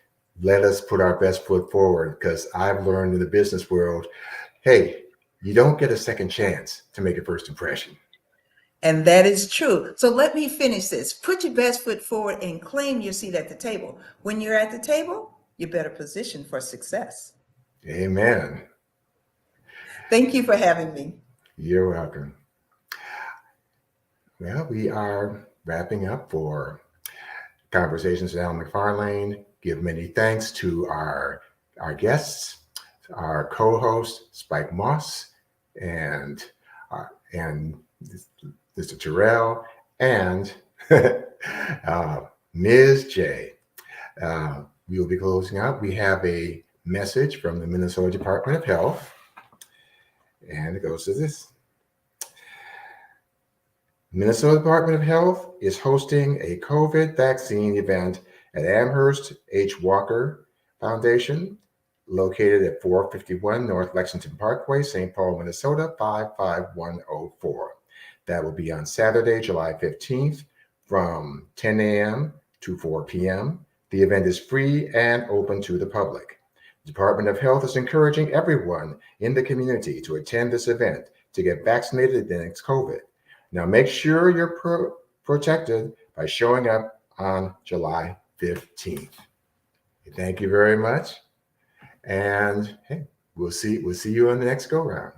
let us put our best foot forward, because I've learned in the business world, hey, you don't get a second chance to make a first impression. And that is true. So let me finish this. Put your best foot forward and claim your seat at the table. When you're at the table, you're better positioned for success. Amen. Thank you for having me. You're welcome. Well, we are wrapping up for Conversations with Al McFarlane. Give many thanks to our guests, our co-host Spike Moss, and Mr. Terrill'll, and Ms. J. We will be closing out. We have a message from the Minnesota Department of Health, and it goes to this. Minnesota Department of Health is hosting a COVID vaccine event at Amherst H. Walker Foundation, located at 451 North Lexington Parkway, St. Paul, Minnesota, 55104. That will be on Saturday, July 15th from 10 a.m. to 4 p.m. The event is free and open to the public. The Department of Health is encouraging everyone in the community to attend this event to get vaccinated against COVID. Now, make sure you're protected by showing up on July 15th. Thank you very much. And hey, we'll see you on the next go round.